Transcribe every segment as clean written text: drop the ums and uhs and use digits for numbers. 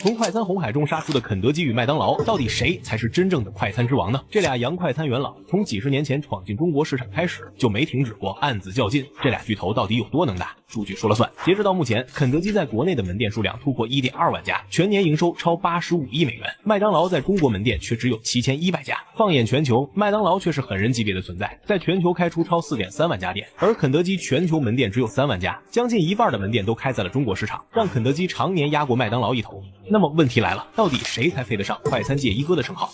從快餐紅海中殺出的肯德基與麥當勞，到底誰才是真正的快餐之王呢？這倆洋快餐元老從幾十年前闖進中國市場開始，就沒停止過暗自較勁。這倆巨頭到底有多能打？數據說了算。截止到目前，肯德基在國內的門店數量突破 1.2 萬家，全年營收超85億美元。麥當勞在中國門店卻只有7100家。放眼全球，麥當勞卻是狠人級別的存在，在全球開出超4.3萬家店，而肯德基全球門店只有3万家，將近一半的门店都開在了中國市場，讓肯德基常年壓過麥當勞一頭。那麼問題來了，到底誰才配得上快餐界一哥的稱號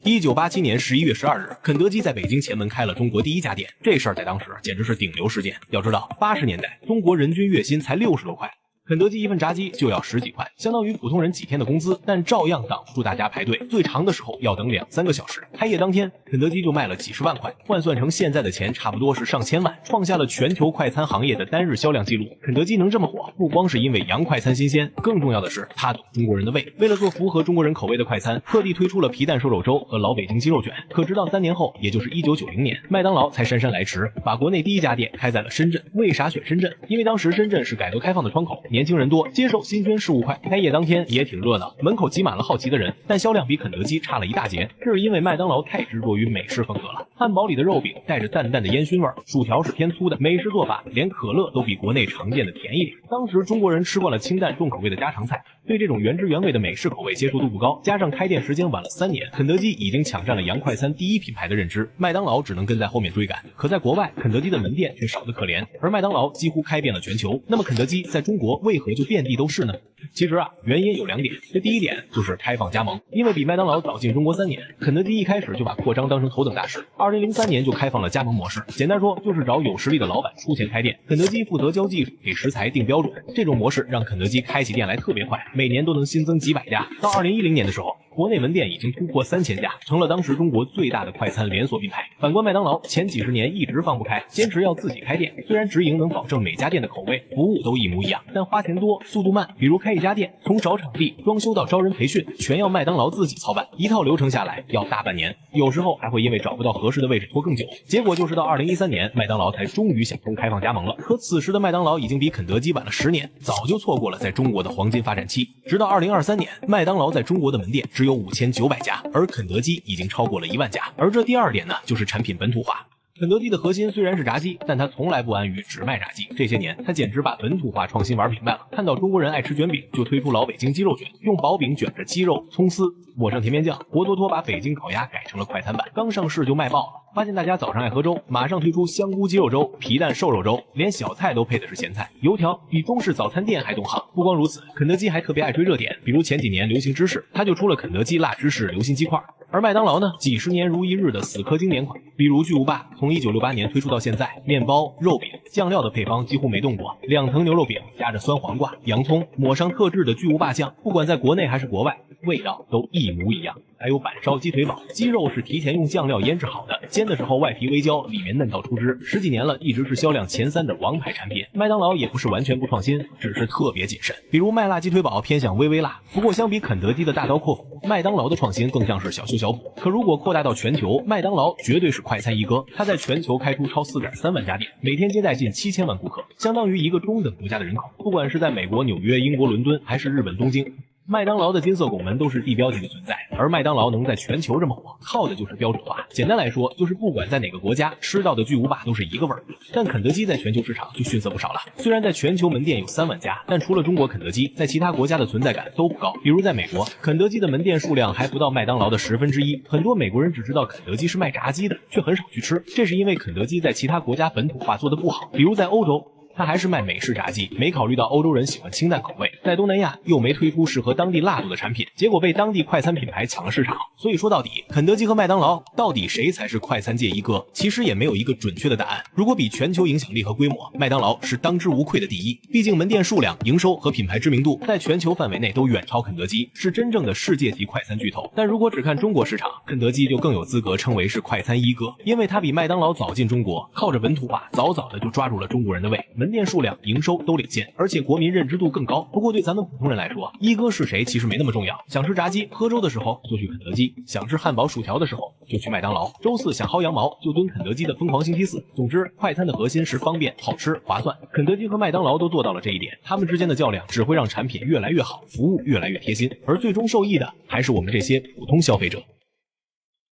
？1987年11月12日，肯德基在北京前门開了中國第一家店，這事兒在當時簡直是頂流事件。要知道，80年代中國人均月薪才60多塊。肯德基一份炸雞就要10幾塊，相当於普通人幾天的工資，但照樣擋不住大家排隊，最長的時候要等2-3個小時。開業當天，肯德基就賣了幾十萬塊，換算成現在的錢，差不多是上千萬，創下了全球快餐行業的單日銷量記錄。肯德基能這麼火，不光是因為洋快餐新鮮，更重要的是他懂中國人的胃。为了做符合中國人口味的快餐，特地推出了皮蛋瘦肉粥和老北京鸡肉卷。可直到3年後，也就是1990年，麥當勞才姍姍來遲，把國內第一家店開在了深圳。為啥選深圳？因為當時深圳是改革開放的窗口，年輕人多，接受新鮮事物快。開業當天也挺熱鬧，門口擠滿了好奇的人，但銷量比肯德基差了一大截。這是因為麥當勞太執着於美式風格了，漢堡裡的肉餅帶着淡淡的煙燻味，薯條是偏粗的，美式做法連可樂都比國內常見的甜一點。當時中國人吃慣了清淡重口味的家常菜，對這種原汁原味的美式口味接受度不高，加上開店時間晚了3年，肯德基已經搶占了洋快餐第一品牌的認知，麥當勞只能跟在後面追趕。可在國外，肯德基的門店卻少得可憐，而麥當勞幾乎開遍了全球。那麼肯德基在中國為何就遍地都是呢？其實原因有2點。這第一點就是開放加盟，因為比麥當勞早進中國3年，肯德基一開始就把擴張當成頭等大事。2003年就開放了加盟模式，簡單說就是找有實力的老板出錢開店，肯德基負責教技術，給食材定標準。這種模式讓肯德基開起店來特別快，每年都能新增幾百家。到2010年的時候，國內門店已經突破3000家，成了當時中國最大的快餐連鎖品牌。反觀麥當勞，前幾十年一直放不開，堅持要自己開店。雖然直營能保證每家店的口味、服務都一模一樣，但花錢多，速度慢。比如開一家店，從找場地、裝修到招人培訓，全要麥當勞自己操辦，一套流程下來要大半年，有時候還會因為找不到合適的位置拖更久。結果就是到2013年，麥當勞才終於想通開放加盟了。可此時的麥當勞已經比肯德基晚了10年，早就錯過了在中國的黃金發展期。直到2023年，麥當勞在中國的门店只有5900家，而肯德基已經超過了1萬家。而這第2點呢，就是產品本土化。肯德基的核心雖然是炸雞，但他從來不安於只賣炸雞。這些年，他簡直把本土化創新玩明白了。看到中國人愛吃卷餅，就推出老北京雞肉卷，用薄餅卷着雞肉、蔥絲，抹上甜面醬，活脫脫把北京烤鴨改成了快餐版。刚上市就賣爆了。發現大家早上愛喝粥，馬上推出香菇雞肉粥、皮蛋瘦肉粥，連小菜都配的是鹹菜。油條比中式早餐店還懂行。不光如此，肯德基還特別愛追熱點，比如前幾年流行芝士，他就出了肯德基辣芝士流心雞塊。而麥當勞呢，幾十年如一日的死磕經典款，比如巨無霸，從1968年推出到現在，面包、肉餅、醬料的配方幾乎沒動過，2層牛肉餅夾着酸黃瓜、洋蔥，抹上特制的巨無霸醬，不管在國內還是國外，味道都一模一樣。還有板燒雞腿堡，雞肉是提前用醬料醃制好的，煎的時候外皮微焦，裡面嫩到出汁，10幾年了，一直是銷量前3的王牌產品。麥當勞也不是完全不創新，只是特別謹慎。比如麥辣雞腿堡偏向微微辣，不過相比肯德基的大刀闊斧，麥當勞的創新更像是小修小補。可如果擴大到全球，麥當勞絕對是快餐一哥，他在全球開出超4.3萬家店，每天接待近7000萬顧客，相當於一個中等國家的人口。不管是在美國紐約、英國倫敦，還是日本東京，麥當勞的金色拱門都是地標級的存在，而麥當勞能在全球這麼火，靠的就是標準化。簡單來說，就是不管在哪個國家吃到的巨無霸都是一個味兒。但肯德基在全球市场就遜色不少了，雖然在全球門店有3萬家，但除了中國肯德基，在其他國家的存在感都不高。比如在美国，肯德基的門店數量還不到麥當勞的1/10，很多美國人只知道肯德基是賣炸雞的，卻很少去吃。這是因為肯德基在其他國家本土化做得不好，比如在歐洲，他還是賣美式炸雞，沒考慮到歐洲人喜歡清淡口味，在東南亞又沒推出適合當地辣度的產品，結果被當地快餐品牌搶了市場。所以說到底，肯德基和麥當勞到底誰才是快餐界一哥，其實也沒有一個準確的答案。如果比全球影響力和規模，麥當勞是當之無愧的第一，畢竟門店數量、營收和品牌知名度在全球範圍內都遠超肯德基，是真正的世界級快餐巨頭。但如果只看中國市場，肯德基就更有資格稱為是快餐一哥，因為它比麥當勞早進中國，靠着本土化早早的就抓住了中國人的胃。門店數量、營收都領先，而且国民認知度更高。不過對咱們普通人來說，一哥是誰其實沒那麼重要。想吃炸雞、喝粥的時候就去肯德基，想吃漢堡、薯條的时候就去麥当勞。周四想薅羊毛就蹲肯德基的疯狂星期四。总之，快餐的核心是方便、好吃、划算。肯德基和麦当劳都做到了这一點，他們之間的較量只會讓產品越來越好，服務越來越貼心，而最終受益的還是我們這些普通消費者。